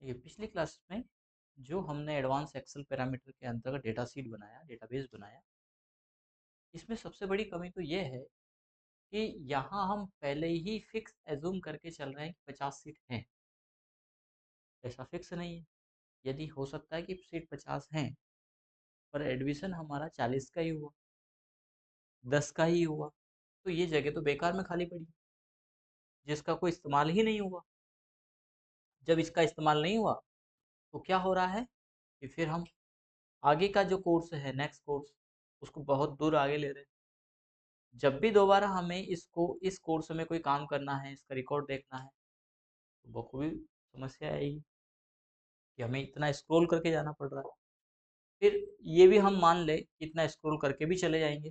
ये पिछली क्लास में जो हमने एडवांस एक्सेल पैरामीटर के अंतर्गत डेटा सीट बनाया, डेटाबेस बनाया, इसमें सबसे बड़ी कमी तो ये है कि यहाँ हम पहले ही फिक्स एज्यूम करके चल रहे हैं कि 50 सीट हैं। ऐसा फिक्स नहीं है। यदि हो सकता है कि सीट 50 हैं पर एडमिशन हमारा 40 का ही हुआ, 10 का ही हुआ, तो ये जगह तो बेकार में खाली पड़ी जिसका कोई इस्तेमाल ही नहीं हुआ। जब इसका इस्तेमाल नहीं हुआ तो क्या हो रहा है कि फिर हम आगे का जो कोर्स है, नेक्स्ट कोर्स, उसको बहुत दूर आगे ले रहे हैं। जब भी दोबारा हमें इसको इस कोर्स में कोई काम करना है, इसका रिकॉर्ड देखना है, तो बखूबी समस्या आएगी कि हमें इतना स्क्रॉल करके जाना पड़ रहा है। फिर ये भी हम मान ले कि इतना स्क्रॉल करके भी चले जाएंगे,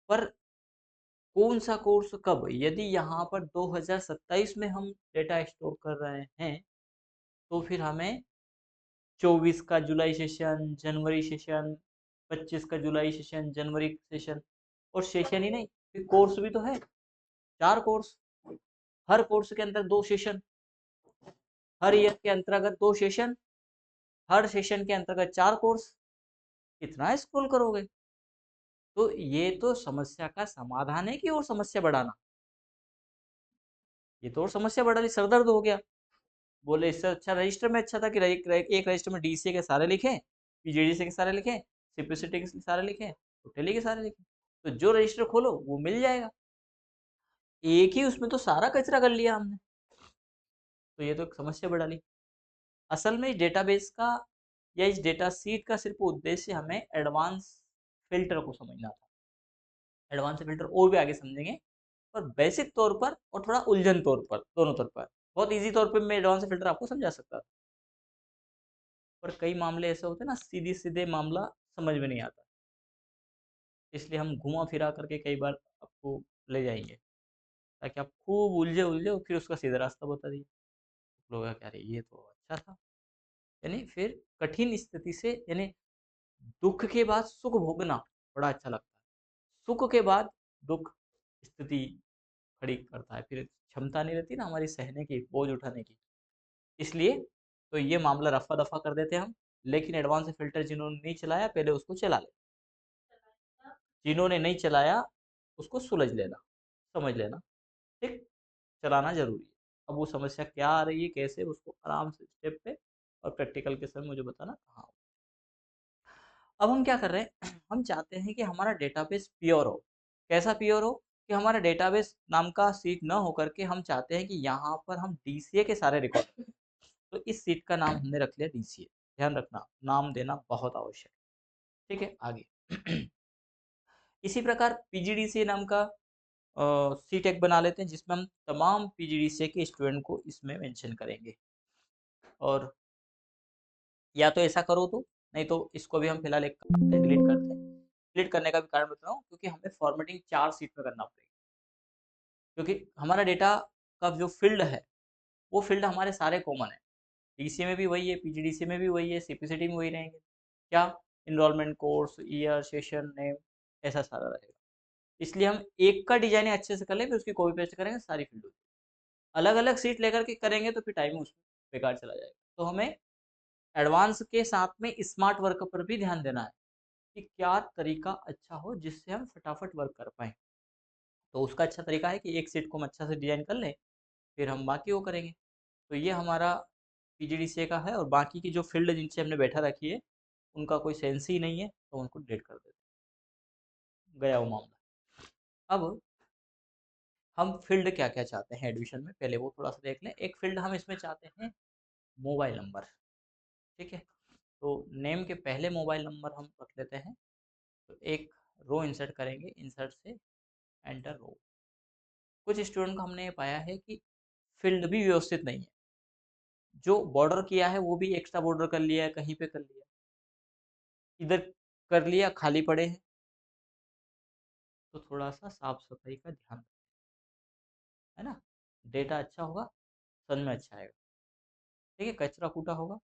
पर कौन सा कोर्स कब? यदि यहाँ पर 2027 में हम डेटा स्टोर कर रहे हैं तो फिर हमें 24 का जुलाई सेशन, जनवरी सेशन, 25 का जुलाई सेशन, जनवरी सेशन, और सेशन ही नहीं, फिर कोर्स भी तो है, 4 कोर्स, हर कोर्स के अंदर 2 सेशन, हर ईयर के अंतर्गत 2 सेशन, हर सेशन के अंतर्गत 4 कोर्स। कितना स्क्रॉल करोगे? तो ये तो समस्या का समाधान है कि और समस्या बढ़ाना? ये तो और समस्या बढ़ा ली, सरदर्द हो गया। बोले इससे अच्छा रजिस्टर में अच्छा था कि एक रजिस्टर में डीसीए के सारे लिखें, पीजीडीसीए के सारे लिखें, सीपीसीटी के सारे लिखें, तो टेली के सारे लिखें, तो जो रजिस्टर खोलो वो मिल जाएगा। एक ही उसमें तो सारा कचरा कर लिया हमने, तो ये तो एक समस्या बढ़ा ली। असल में इस डेटाबेस का या इस डेटा सीट का सिर्फ उद्देश्य हमें एडवांस फिल्टर को समझना था। एडवांस फिल्टर और भी आगे समझेंगे, पर बेसिक तौर पर और थोड़ा उलझन तौर पर, दोनों तौर पर। बहुत इजी तौर पर मैं एडवांस फिल्टर आपको समझा सकता था, पर कई मामले ऐसे होते हैं ना, सीधे सीधे मामला समझ में नहीं आता, इसलिए हम घुमा फिरा करके कई बार आपको ले जाएंगे ताकि आप खूब उलझे उलझे और फिर उसका सीधा रास्ता बता दिए। लोग क्या रहे, ये तो अच्छा था। यानी फिर कठिन स्थिति से, यानी दुख के बाद सुख भोगना बड़ा अच्छा लगता है, सुख के बाद दुख स्थिति खड़ी करता है, फिर क्षमता नहीं रहती ना हमारी सहने की, बोझ उठाने की। इसलिए तो ये मामला रफा दफा कर देते हैं हम, लेकिन एडवांस फिल्टर जिन्होंने नहीं चलाया पहले उसको चला ले, जिन्होंने नहीं चलाया उसको सुलझ लेना, समझ लेना, ठीक, चलाना जरूरी है। अब वो समस्या क्या आ रही है, कैसे, उसको आराम से स्टेप पे और प्रैक्टिकल के समय मुझे बताना कहाँ हो। अब हम क्या कर रहे हैं हम चाहते हैं कि हमारा डेटाबेस प्योर हो। कैसा प्योर हो? कि हमारा डेटाबेस नाम का सीट न होकर के हम चाहते हैं कि यहाँ पर हम डीसीए के सारे रिकॉर्ड, तो इस सीट का नाम हमने रख लिया डीसीए। ध्यान रखना, नाम देना बहुत आवश्यक है, ठीक है। आगे इसी प्रकार पीजीडीसीए नाम का सीट एक बना लेते हैं जिसमें हम तमाम पीजीडीसीए के स्टूडेंट को इसमें मेंशन करेंगे। और या तो ऐसा करो तो, नहीं तो इसको भी हम फिलहाल एक डिलीट करते हैं। डिलीट करने का भी कारण बता रहा हूँ क्योंकि हमें फॉर्मेटिंग 4 सीट में करना पड़ेगा, क्योंकि हमारा डेटा का जो फील्ड है वो फील्ड हमारे सारे कॉमन है। डीसीए में भी वही है, पीजीडीसीए में भी वही है, सीपीसीटी में वही रहेंगे। क्या? Enrolment, course, year, session name, ऐसा सारा रहेगा। इसलिए हम एक का डिजाइन अच्छे से कर लें, फिर उसकी कॉपी पेस्ट करेंगे सारी फील्ड। अलग अलग सीट लेकर के करेंगे तो फिर टाइम उसमें बेकार चला जाएगा। तो हमें एडवांस के साथ में स्मार्ट वर्क पर भी ध्यान देना है कि क्या तरीका अच्छा हो जिससे हम फटाफट वर्क कर पाएँ। तो उसका अच्छा तरीका है कि एक सीट को हम अच्छा से डिज़ाइन कर लें, फिर हम बाकी वो करेंगे। तो ये हमारा पीजीडीसीए का है, और बाकी की जो फील्ड जिनसे हमने बैठा रखी है उनका कोई सेंस ही नहीं है, तो उनको डिलीट कर देते हैं। गया वो मामला। अब हम फील्ड क्या क्या चाहते हैं एडमिशन में, पहले वो थोड़ा सा देख लें। एक फील्ड हम इसमें चाहते हैं मोबाइल नंबर, ठीक है। तो नेम के पहले मोबाइल नंबर हम रख लेते हैं। तो एक रो इंसर्ट करेंगे, इंसर्ट से एंटर रो। कुछ स्टूडेंट को हमने ये पाया है कि फील्ड भी व्यवस्थित नहीं है, जो बॉर्डर किया है वो भी एक्स्ट्रा बॉर्डर कर लिया है, कहीं पे कर लिया, इधर कर लिया, खाली पड़े हैं। तो थोड़ा सा साफ सफाई का ध्यान रखें, है ना। डेटा अच्छा होगा, समझ में अच्छा आएगा, ठीक है। कचरा कूटा होगा,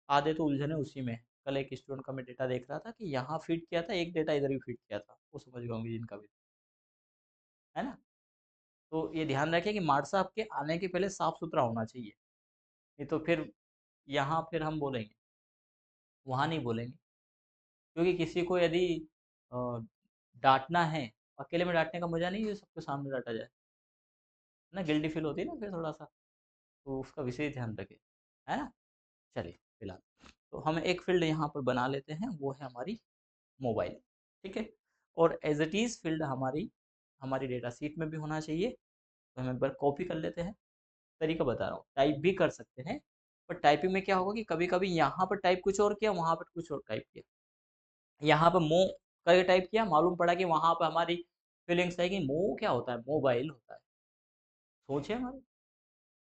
आधे तो उलझने उसी में है। कल एक स्टूडेंट का मैं डेटा देख रहा था कि यहाँ फीड किया था, एक डेटा इधर भी फीड किया था, वो समझ गए होंगे जिनका भी, है ना। तो ये ध्यान रखें कि मार्क्स आपके आने के पहले साफ सुथरा होना चाहिए, नहीं तो फिर यहाँ फिर हम बोलेंगे, वहाँ नहीं बोलेंगे, क्योंकि किसी को यदि अ, डांटना है, अकेले में डांटने का मजा नहीं है, सबके सामने डांटा जाए ना, गिल्टी फील होती है ना फिर थोड़ा सा, तो उसका विशेष ध्यान रखें, है ना। चलिए फिलहाल तो हम एक फील्ड यहाँ पर बना लेते हैं, वो है हमारी मोबाइल, ठीक है। और एज इट इज़ फील्ड हमारी हमारी डेटा सीट में भी होना चाहिए, तो हम एक बार कॉपी कर लेते हैं। तरीका बता रहा हूँ, टाइप भी कर सकते हैं, पर टाइपिंग में क्या होगा कि कभी कभी यहाँ पर टाइप कुछ और किया, वहाँ पर कुछ और टाइप किया, यहाँ पर मो करके टाइप किया, मालूम पड़ा कि वहाँ पर हमारी फीलिंग्स है कि मो क्या होता है, मोबाइल होता है। सोचे हमारी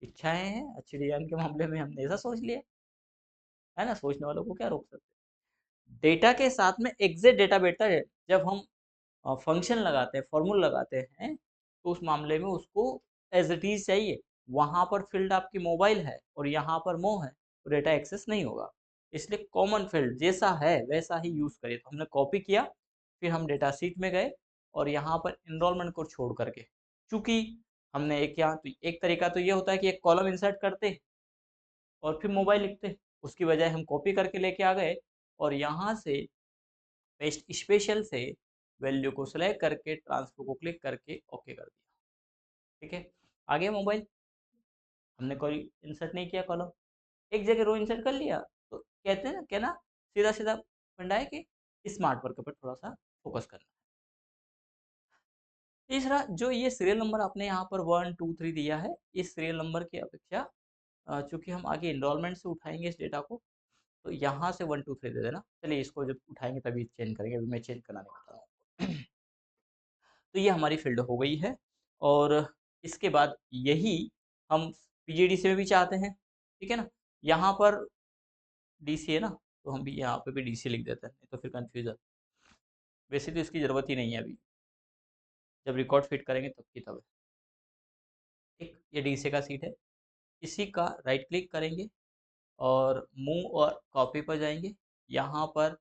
इच्छाएं हैं, अच्छी डिजाइन के मामले में हमने ऐसा सोच लिया, है ना, सोचने वालों को क्या रोक सकते। डेटा के साथ में एग्जैक्ट डेटा बैठता है, जब हम फंक्शन लगाते हैं, फॉर्मूला लगाते हैं, तो उस मामले में उसको एज इट इज चाहिए। वहां पर फील्ड आपकी मोबाइल है और यहाँ पर मो है, तो डेटा एक्सेस नहीं होगा। इसलिए कॉमन फील्ड जैसा है वैसा ही यूज करिए। तो हमने कॉपी किया, फिर हम डेटा शीट में गए और यहाँ पर इनरोलमेंट को छोड़ करके, चूंकि हमने एक यहाँ तो एक तरीका तो ये होता है कि एक कॉलम इंसर्ट करते और फिर मोबाइल लिखते, उसकी बजाय हम कॉपी करके लेके आ गए और यहाँ से पेस्ट स्पेशल से वैल्यू को सेलेक्ट करके ट्रांसफर को क्लिक करके ओके कर दिया, ठीक है। आगे मोबाइल हमने कोई इंसर्ट नहीं किया कॉलम, एक जगह रो इंसर्ट कर लिया, तो कहते हैं ना, क्या ना, सीधा सीधा फंडा है कि स्मार्ट वर्क पर थोड़ा सा फोकस करना। तीसरा, जो ये सीरियल नंबर आपने यहाँ पर 1 2 3 दिया है, इस सीरियल नंबर की अपेक्षा चूंकि हम आगे इनरोलमेंट से उठाएंगे इस डेटा को, तो यहाँ से 1 2 3 दे देना। चलिए इसको जब उठाएंगे तभी चेंज करेंगे, अभी मैं चेंज करना नहीं बता रहा हूँ। तो ये हमारी फील्ड हो गई है। और इसके बाद यही हम पीजीडी से भी चाहते हैं, ठीक है ना। यहाँ पर डीसी है ना, तो हम भी यहाँ पे भी डीसी लिख देते हैं, नहीं तो फिर कंफ्यूजन। वैसे तो इसकी ज़रूरत ही नहीं है अभी, जब रिकॉर्ड फिट करेंगे तब की तब है। ठीक, ये डीसी का सीट है, इसी का राइट क्लिक करेंगे और मूव और कॉपी पर जाएंगे। यहाँ पर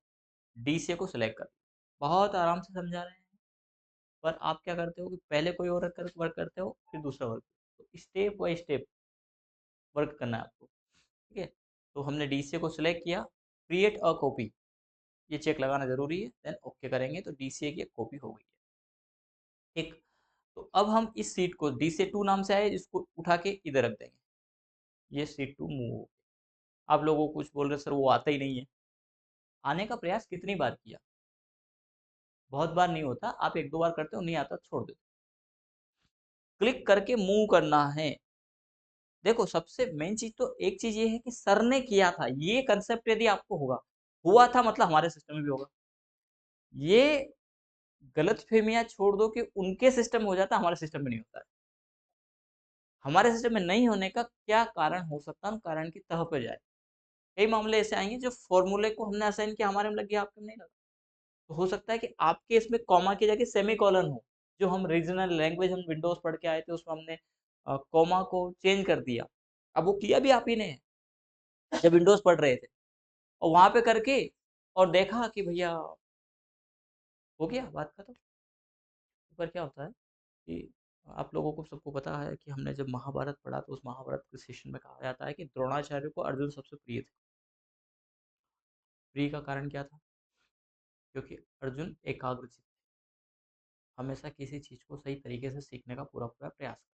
डीसी को सिलेक्ट कर, बहुत आराम से समझा रहे हैं। पर आप क्या करते हो कि पहले कोई और वर्क करते हो, फिर दूसरा वर्क, तो स्टेप बाय स्टेप वर्क करना है आपको, ठीक है। तो हमने डीसीए को सिलेक्ट किया, क्रिएट अ कॉपी, ये चेक लगाना जरूरी है, देन ओके करेंगे तो डीसीए की एक कॉपी हो गई है, ठीक। तो अब हम इस सीट को डीसीए 2 नाम से आए, इसको उठा के इधर रख देंगे, ये सीट 2 मूव हो गई। आप लोगों को कुछ बोल रहे सर वो आता ही नहीं है, आने का प्रयास कितनी बार किया, बहुत बार नहीं होता, आप 1 2 बार करते हो, नहीं आता छोड़ देते। क्लिक करके मूव करना है। देखो सबसे मेन चीज तो एक चीज ये है कि सर ने किया था, ये कंसेप्ट यदि आपको होगा, हुआ था मतलब हमारे सिस्टम में भी होगा। ये गलत फहमियां छोड़ दो कि उनके सिस्टम में हो जाता है, हमारे सिस्टम में नहीं होता है। हमारे सिस्टम में नहीं होने का क्या कारण हो सकता है, हम कारण की तह पे जाए। कई मामले ऐसे आएंगे जो फॉर्मूले को हमने असाइन किया, हमारे में लग गया, आपके में नहीं लगा। तो हो सकता है कि आपके इसमें कॉमा की जगह सेमी कॉलन हो, जो हम रीजनल लैंग्वेज हम विंडोज पढ़ के आए थे उसमें हमने कॉमा को चेंज कर दिया। अब वो किया भी आप ही ने है, जब विंडोज पढ़ रहे थे और वहां पे करके और देखा कि भैया हो गया बात खत्म। पर क्या होता है कि आप लोगों को सबको पता है कि हमने जब महाभारत पढ़ा तो उस महाभारत के सेशन में कहा जाता है कि द्रोणाचार्य को अर्जुन सबसे प्रिय थे। प्रिय का कारण क्या था, क्योंकि अर्जुन एकाग्रचित थे, हमेशा किसी चीज को सही तरीके से सीखने का पूरा पूरा प्रयास करते।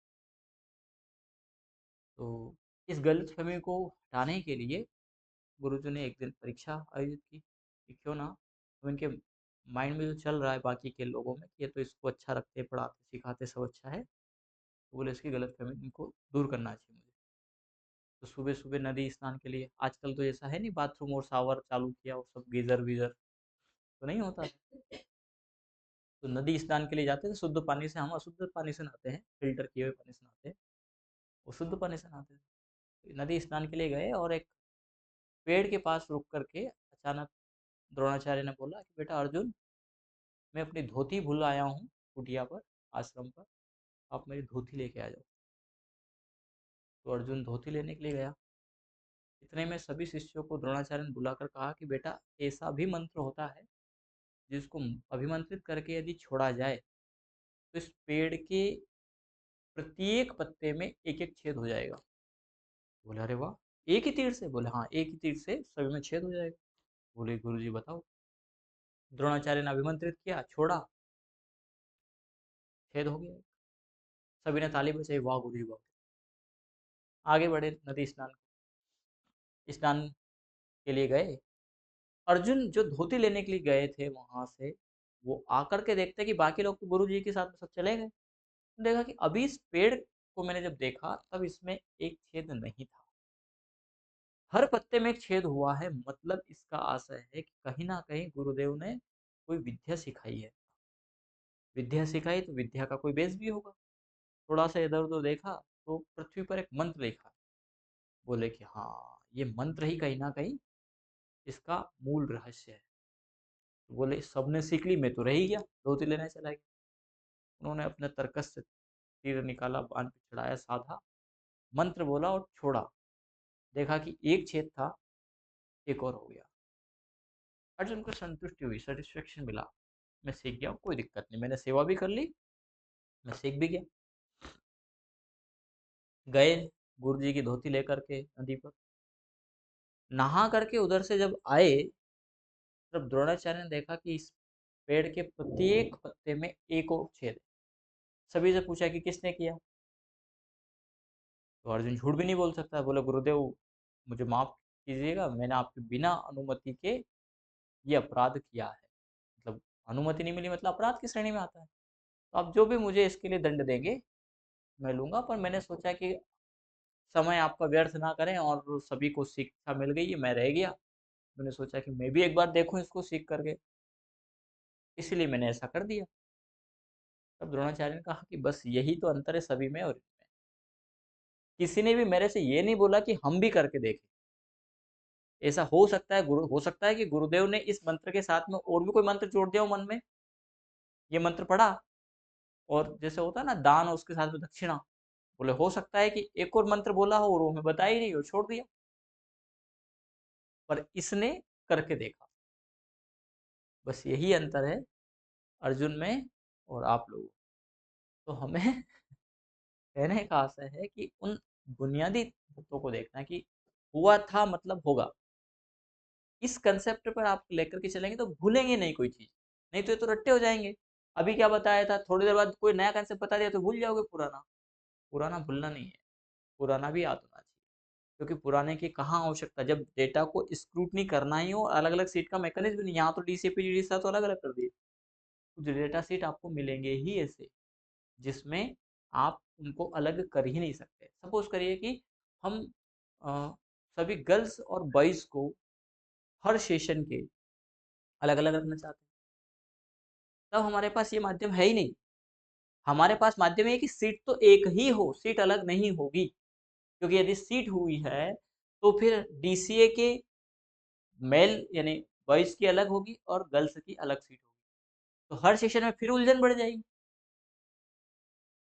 तो इस गलतफहमी को हटाने के लिए गुरुजी ने एक दिन परीक्षा आयोजित की कि क्यों ना हम इनके माइंड में जो चल रहा है बाकी के लोगों में कि ये तो इसको अच्छा रखते पढ़ाते सिखाते सब अच्छा है, तो बोले इसकी गलतफहमी इनको दूर करना चाहिए मुझे। तो सुबह सुबह नदी स्नान के लिए, आजकल तो ऐसा है नहीं बाथरूम और शावर चालू किया और सब गीजर वीजर तो नहीं होता है। तो नदी स्नान के लिए जाते थे शुद्ध पानी से, हम अशुद्ध पानी से नहाते हैं, फिल्टर किए हुए पानी से नहाते हैं, वो शुद्ध पानी से नहाते थे। तो नदी स्नान के लिए गए और एक पेड़ के पास रुक करके अचानक द्रोणाचार्य ने बोला कि बेटा अर्जुन, मैं अपनी धोती भूल आया हूँ कुटिया पर, आश्रम पर, आप मेरी धोती लेके आ जाओ। तो अर्जुन धोती लेने के लिए गया। इतने में सभी शिष्यों को द्रोणाचार्य ने बुलाकर कहा कि बेटा ऐसा भी मंत्र होता है जिसको अभिमंत्रित करके यदि छोड़ा जाए तो इस पेड़ के प्रत्येक पत्ते में एक एक छेद हो जाएगा। बोला अरे वाह, एक ही तीर से? बोले हाँ, एक ही तीर से सभी में छेद हो जाएगा। बोले गुरुजी बताओ। द्रोणाचार्य ने अभिमंत्रित किया, छोड़ा, छेद हो गया। सभी ने ताली बजाई, वाह गुरुजी वाह। आगे बढ़े, नदी स्नान के लिए गए। अर्जुन जो धोती लेने के लिए गए थे वहां से, वो आकर के देखते कि बाकी लोग तो गुरु जी के साथ में सब चले गए। देखा कि अभी इस पेड़ को मैंने जब देखा तब इसमें एक छेद नहीं था। हर पत्ते में एक छेद हुआ है, मतलब इसका आशय है कि कहीं ना कहीं गुरुदेव ने कोई विद्या सिखाई है। विद्या सिखाई तो विद्या का कोई बेस भी होगा। थोड़ा सा इधर उधर देखा तो पृथ्वी पर एक मंत्र लिखा। बोले कि हाँ, ये मंत्र ही कहीं ना कहीं इसका मूल रहस्य है। तो बोले सबने सीख ली, मैं तो रह ही गया, धोती लेने चला गया। उन्होंने अपने तरकस से तीर निकाला, बाण पे चढ़ाया, साधा, मंत्र बोला और छोड़ा। देखा कि एक छेद था, एक और हो गया। अर्जुन को संतुष्टि हुई, सेटिस्फेक्शन मिला। मैं सीख गया हूँ, कोई दिक्कत नहीं, मैंने सेवा भी कर ली, मैं सीख भी गया। गए गुरु जी की धोती लेकर के नदी पर, नहा करके उधर से जब आए, तब द्रोणाचार्य ने देखा कि इस पेड़ के प्रत्येक पत्ते में एक और छेद है। सभी से पूछा कि किसने किया। तो अर्जुन झूठ भी नहीं बोल सकता, बोले गुरुदेव मुझे माफ कीजिएगा, मैंने आपके बिना अनुमति के ये अपराध किया है। मतलब अनुमति नहीं मिली मतलब अपराध की श्रेणी में आता है। तो आप जो भी मुझे इसके लिए दंड देंगे मैं लूंगा, पर मैंने सोचा कि समय आपका व्यर्थ ना करें, और सभी को शिक्षा मिल गई है, मैं रह गया। मैंने सोचा कि मैं भी एक बार देखूं इसको सीख करके, इसीलिए मैंने ऐसा कर दिया। तब द्रोणाचार्य ने कहा कि बस यही तो अंतर है सभी में और इनमें। किसी ने भी मेरे से ये नहीं बोला कि हम भी करके देखें। ऐसा हो सकता है, गुरु हो सकता है कि गुरुदेव ने इस मंत्र के साथ में और भी कोई मंत्र जोड़ दिया हो मन में, ये मंत्र पढ़ा, और जैसे होता है ना दान और उसके साथ में दक्षिणा, बोले हो सकता है कि एक और मंत्र बोला हो और वो हमें बताया ही नहीं और छोड़ दिया, पर इसने करके देखा। बस यही अंतर है अर्जुन में और आप लोगों। तो हमें कहने का आशय है कि उन बुनियादी तत्वों को देखना कि हुआ था मतलब होगा। इस कंसेप्ट पर आप लेकर के चलेंगे तो भूलेंगे नहीं कोई चीज, नहीं तो ये तो रट्टे हो जाएंगे। अभी क्या बताया था, थोड़ी देर बाद कोई नया कंसेप्ट बता दिया तो भूल जाओगे पुराना। पुराना भूलना नहीं है, पुराना भी याद होना चाहिए। क्योंकि पुराने की कहाँ आवश्यकता, जब डेटा को स्क्रूटनी करना ही हो, अलग अलग सीट का मैकेनिज्म नहीं, यहाँ तो डीसीपी जीडी तो अलग अलग कर दिए। कुछ डेटा सीट आपको मिलेंगे ही ऐसे, जिसमें आप उनको अलग कर ही नहीं सकते। सपोज करिए कि हम अ, सभी गर्ल्स और बॉयज को हर सेशन के अलग अलग रखना चाहते हैं, तब हमारे पास ये माध्यम है ही नहीं। हमारे पास माध्यम है कि सीट तो एक ही हो, सीट अलग नहीं होगी। क्योंकि यदि सीट हुई है तो फिर डीसीए के मेल यानी बॉयज की अलग होगी और गर्ल्स की अलग सीट होगी, तो हर सेशन में फिर उलझन बढ़ जाएगी।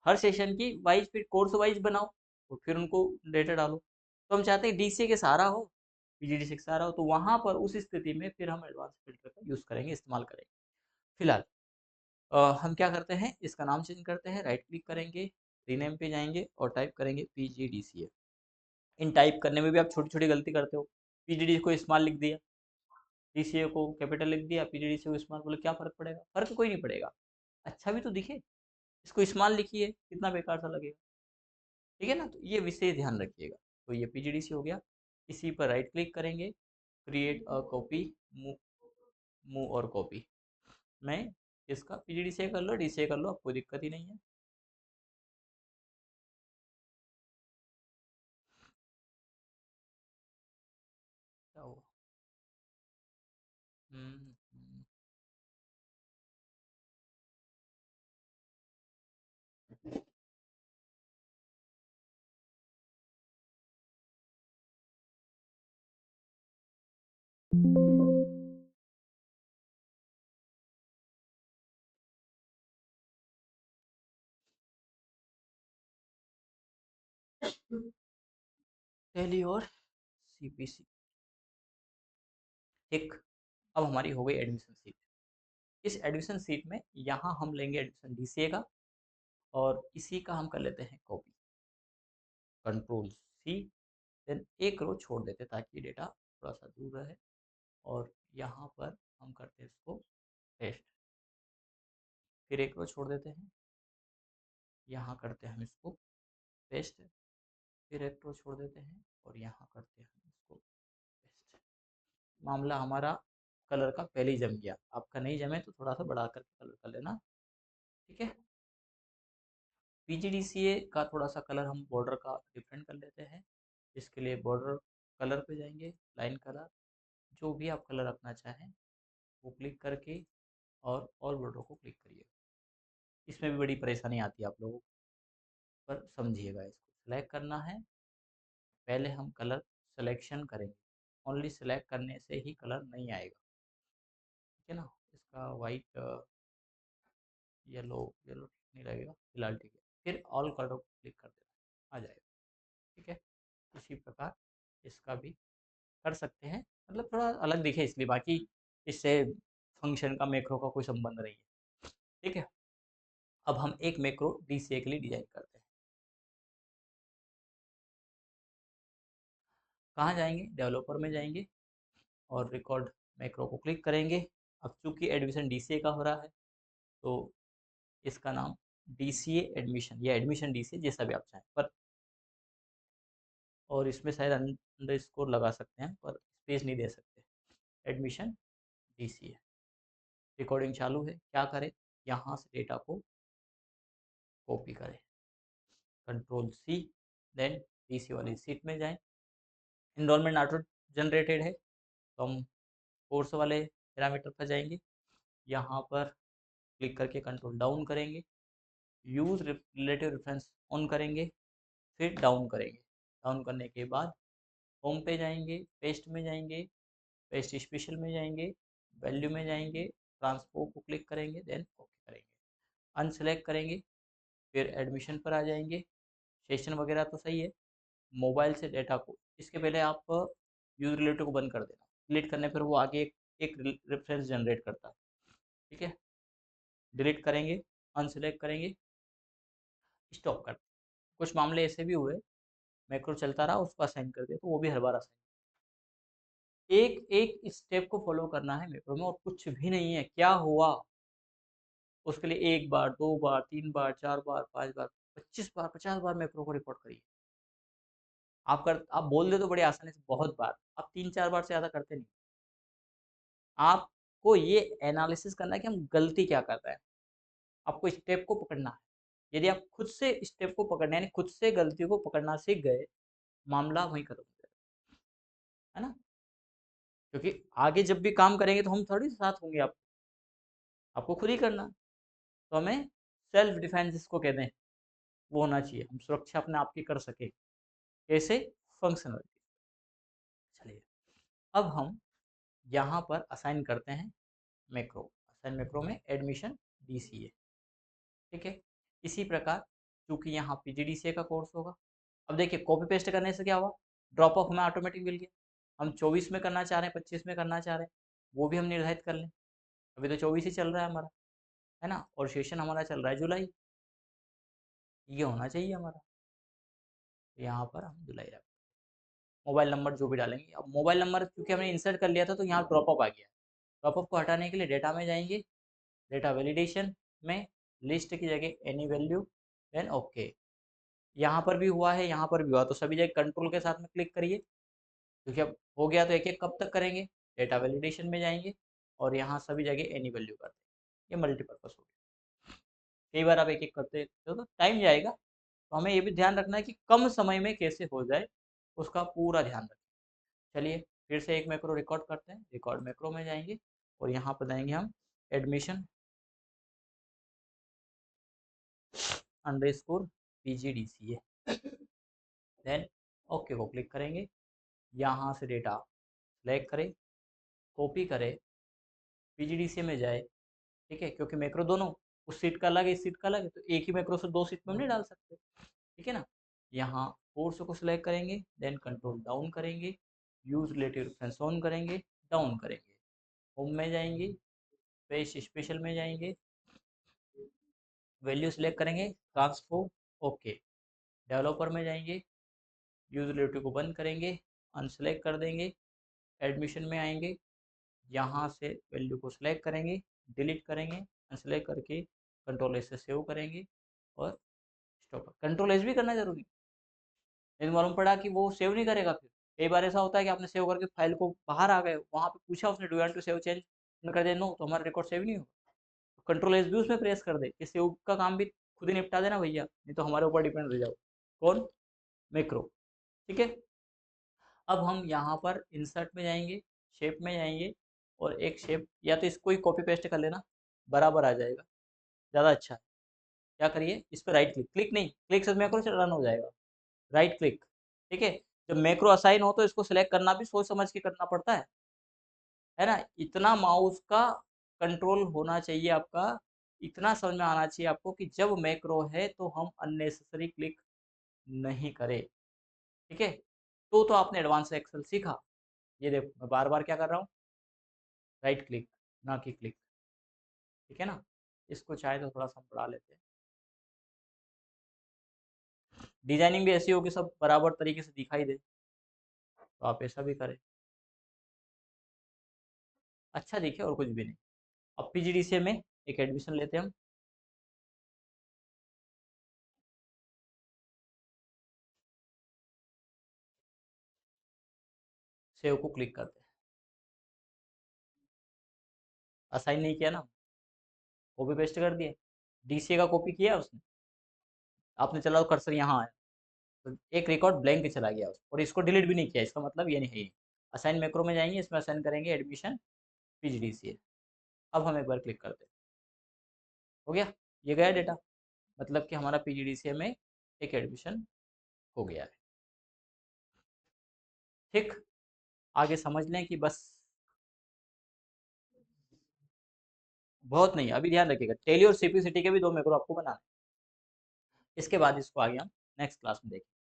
हर सेशन की वाइज फिर कोर्स वाइज बनाओ और फिर उनको डेटा डालो। तो हम चाहते हैं डीसीए के सहारा हो, पीजीडी से सहारा हो, तो वहां पर उस स्थिति में फिर हम एडवांस फिल्टर का यूज करेंगे, इस्तेमाल करेंगे। फिलहाल हम क्या करते हैं, इसका नाम चेंज करते हैं, राइट क्लिक करेंगे, रीनेम पे जाएंगे और टाइप करेंगे पीजीडीसीए। इन टाइप करने में भी आप छोटी छोटी गलती करते हो, पीजीडी को स्मॉल लिख दिया, डीसीए को कैपिटल लिख दिया, पीजीडीसीए को स्मॉल, बोले क्या फर्क पड़ेगा, फर्क कोई नहीं पड़ेगा, अच्छा भी तो दिखे। इसको स्मॉल लिखिए, कितना बेकार सा लगेगा, ठीक है ना। तो ये विषय ध्यान रखिएगा। तो ये पीजीडीसी हो गया। इसी पर राइट क्लिक करेंगे, क्रिएट अ कॉपी, मूव और कॉपी। मैं इसका पीजीडीसी कर लो, डीसीए कर लो, अब कोई दिक्कत ही नहीं है। क्या हुआ? हम्म। टैली और सीपीसी, ठीक। अब हमारी हो गई एडमिशन सीट। इस एडमिशन सीट में यहाँ हम लेंगे एडमिशन डीसीए का, और इसी का हम कर लेते हैं कॉपी, कंट्रोल सी, देन एक रो छोड़ देते हैं ताकि डेटा थोड़ा सा दूर रहे, और यहाँ पर हम करते हैं इसको पेस्ट, फिर एक रो छोड़ देते हैं, यहाँ करते हैं हम इसको पेस्ट, फिर एक रो छोड़ देते हैं और यहाँ करते हैं हम इसको पेस्ट। मामला हमारा कलर का पहले ही जम गया, आपका नहीं जमे तो थोड़ा सा बढ़ा करके कलर कर लेना, ठीक है। पीजीडीसीए का थोड़ा सा कलर हम बॉर्डर का डिफरेंट कर लेते हैं। इसके लिए बॉर्डर कलर पे जाएंगे, लाइन कलर, जो भी आप कलर रखना चाहें वो क्लिक करके और ऑल बॉर्डर को क्लिक करिए। इसमें भी बड़ी परेशानी आती है आप लोगों को, पर समझिएगा, इसको सिलेक्ट करना है, पहले हम कलर सिलेक्शन करेंगे, ओनली सिलेक्ट करने से ही कलर नहीं आएगा, ठीक है ना। इसका वाइट येलो येलो ठीक नहीं लगेगा फिलहाल, ठीक है। फिर ऑल कलर को क्लिक कर देना, आ जाएगा, ठीक है। इसी प्रकार इसका भी कर सकते हैं, मतलब थोड़ा अलग दिखे इसलिए, बाकी इससे फंक्शन का मैक्रो का कोई संबंध नहीं है, ठीक है। अब हम एक मैक्रो डीसीए के लिए डिजाइन करते हैं। कहाँ जाएंगे, डेवलपर में जाएंगे और रिकॉर्ड मैक्रो को क्लिक करेंगे। अब चूंकि एडमिशन डीसीए का हो रहा है तो इसका नाम डीसीए एडमिशन या एडमिशन डीसीए जैसा भी आप चाहें, पर और इसमें शायद अंडरस्कोर लगा सकते हैं पर स्पेस नहीं दे सकते, एडमिशन डीसीए। रिकॉर्डिंग चालू है, क्या करें, यहाँ से डेटा को कॉपी करें, कंट्रोल सी, देन डीसी वाली सीट में जाएं। इनरोलमेंट ऑटो जनरेटेड है तो हम कोर्स वाले पैरामीटर पर जाएंगे, यहाँ पर क्लिक करके कंट्रोल डाउन करेंगे, यूज़ रिलेटिव रेफरेंस ऑन करेंगे, फिर डाउन करेंगे। डाउन करने के बाद होम पे जाएंगे, पेस्ट में जाएंगे, पेस्ट स्पेशल में जाएंगे, वैल्यू में जाएंगे, ट्रांसपोर्ट को क्लिक करेंगे, देन ओके करेंगे, अनसेलेक्ट करेंगे, फिर एडमिशन पर आ जाएंगे। सेशन वगैरह तो सही है, मोबाइल से डेटा को, इसके पहले आप यूज रिलेटिव को बंद कर देना, डिलीट करने पर वो आगे एक रेफरेंस जनरेट करता है, ठीक है। डिलीट करेंगे, अनसेलेक्ट करेंगे, स्टॉप कर। कुछ मामले ऐसे भी हुए, मैक्रो चलता रहा, उसको असाइन कर दिया तो वो भी हर बार असाइन। एक एक स्टेप को फॉलो करना है मैक्रो में, और कुछ भी नहीं है, क्या हुआ उसके लिए एक बार, दो बार, तीन बार, चार बार, पांच बार, 25 बार, 50 बार मैक्रो को रिकॉर्ड करिए। आप बोल दे तो बड़ी आसानी से बहुत बार, आप 3-4 बार से ज़्यादा करते नहीं। आपको ये एनालिसिस करना है कि हम गलती क्या कर रहे हैं, आपको स्टेप को पकड़ना है। यदि आप खुद से स्टेप को पकड़ना, यानी खुद से गलती को पकड़ना सीख गए, मामला वहीं खत्म हो जाएगा, है ना। क्योंकि आगे जब भी काम करेंगे तो हम थोड़ी साथ होंगे, आपको खुद ही करना। तो हमें सेल्फ डिफेंस जिसको कहते हैं वो होना चाहिए, हम सुरक्षा अपने आप की कर सके, कैसे, फंक्शनल। चलिए, अब हम यहाँ पर असाइन करते हैं मैक्रो, असाइन मैक्रो में एडमिशन डीसीए, ठीक है। इसी प्रकार चूंकि यहाँ पीजीडीसीए का कोर्स होगा, अब देखिए कॉपी पेस्ट करने से क्या हुआ, ड्रॉप ऑफ हमें ऑटोमेटिक मिल गया। हम 24 में करना चाह रहे हैं, 25 में करना चाह रहे हैं, वो भी हम निर्धारित कर लें। अभी तो 24 ही चल रहा है हमारा, है ना, और सेशन हमारा चल रहा है जुलाई, ये होना चाहिए हमारा। तो यहाँ पर हम जुलाई रख, मोबाइल नंबर जो भी डालेंगे, अब मोबाइल नंबर क्योंकि हमने इंसर्ट कर लिया था तो यहाँ ड्रॉप अप आ गया। ड्रॉप अप को हटाने के लिए डेटा में जाएंगे, डेटा वैलिडेशन में लिस्ट की जगह एनी वैल्यू, देन ओके। यहाँ पर भी हुआ है, यहाँ पर भी हुआ, तो सभी जगह कंट्रोल के साथ में क्लिक करिए, क्योंकि अब हो गया तो एक एक कब तक करेंगे। डेटा वैलिडेशन में जाएंगे और यहाँ सभी जगह एनी वैल्यू कर दें, ये मल्टीपर्पज़ हो गया। कई बार आप एक एक करते तो टाइम जाएगा, तो हमें ये भी ध्यान रखना है कि कम समय में कैसे हो जाए, उसका पूरा ध्यान रखें। चलिए फिर से एक मैक्रो रिकॉर्ड करते हैं, रिकॉर्ड मैक्रो में जाएंगे और यहाँ पर जाएंगे हम admission underscore PGDCA, then okay को क्लिक करेंगे, यहाँ से डेटा सेलेक्ट करें, कॉपी करें, पीजीडीसीए में जाए, ठीक है, क्योंकि मैक्रो दोनों, उस सीट का अलग है, इस सीट का अलग है, तो एक ही मैक्रो से दो सीट में हम नहीं डाल सकते, ठीक है ना। यहाँ कोर्स को सिलेक्ट करेंगे, देन कंट्रोल डाउन करेंगे, यूज रिलेटिव रेफरेंस ऑन करेंगे, डाउन करेंगे, होम में जाएंगे, पेज स्पेशल में जाएंगे, वैल्यू सिलेक्ट करेंगे, ट्रांसफॉर्म ओके, डेवलपर में जाएंगे, यूज रिलेटिव को बंद करेंगे, अनसेलेक्ट कर देंगे, एडमिशन में आएंगे, यहाँ से वैल्यू को सिलेक्ट करेंगे, डिलीट करेंगे, अनसेलेक्ट करके कंट्रोल एस से सेव करेंगे और स्टॉप। कंट्रोल एस भी करना जरूरी, लेकिन मालूम पड़ा कि वो सेव नहीं करेगा। फिर कई बार ऐसा होता है कि आपने सेव करके फाइल को बाहर आ गए, वहाँ पे पूछा उसने do you want to save change, कर दे नो, तो हमारा रिकॉर्ड सेव नहीं होगा। तो कंट्रोल एस भी उसमें प्रेस कर दे कि सेव का काम भी खुद ही निपटा देना भैया, नहीं तो हमारे ऊपर डिपेंड रह जाओ। कौन? मैक्रो। ठीक है। अब हम यहाँ पर इंसर्ट में जाएंगे, शेप में जाएंगे, और एक शेप या तो इसको ही कॉपी पेस्ट कर लेना, बराबर आ जाएगा, ज़्यादा अच्छा है। क्या करिए, इस पर राइट क्लिक, क्लिक नहीं, क्लिक से मैक्रो से रन हो जाएगा, राइट क्लिक। ठीक है। जब मैक्रो असाइन हो तो इसको सिलेक्ट करना भी सोच समझ के करना पड़ता है ना। इतना माउस का कंट्रोल होना चाहिए आपका, इतना समझ में आना चाहिए आपको कि जब मैक्रो है तो हम अननेसेसरी क्लिक नहीं करें। ठीक है। तो आपने एडवांस एक्सेल सीखा। ये देखो मैं बार बार क्या कर रहा हूँ, राइट क्लिक, ना कि क्लिक। ठीक है ना। इसको चाहे तो थोड़ा सा बढ़ा लेते हैं। डिजाइनिंग भी ऐसी हो कि सब बराबर तरीके से दिखाई दे, तो आप ऐसा भी करें, अच्छा दिखे और कुछ भी नहीं। अब पीजीडीसीए में एक एडमिशन लेते हैं हम। सेव को क्लिक करते हैं। असाइन नहीं किया ना, कॉपी पेस्ट कर दिया, डीसीए का कॉपी किया उसने, आपने चला तो कर्सर यहाँ आया, तो एक रिकॉर्ड ब्लैंक चला गया और इसको डिलीट भी नहीं किया, इसका मतलब ये नहीं है। असाइन मैक्रो में जाएंगे, इसमें असाइन करेंगे एडमिशन पीजीडीसीए। अब हम एक बार क्लिक करते हैं, हो गया, ये गया डेटा, मतलब कि हमारा पीजीडीसीए में एक एडमिशन हो गया है। ठीक। आगे समझ लें कि बस, बहुत नहीं, अभी ध्यान रखिएगा, टेली और सीपीसीटी के भी दो मैक्रो आपको बनाने, इसके बाद इसको आगे हम नेक्स्ट क्लास में देखेंगे।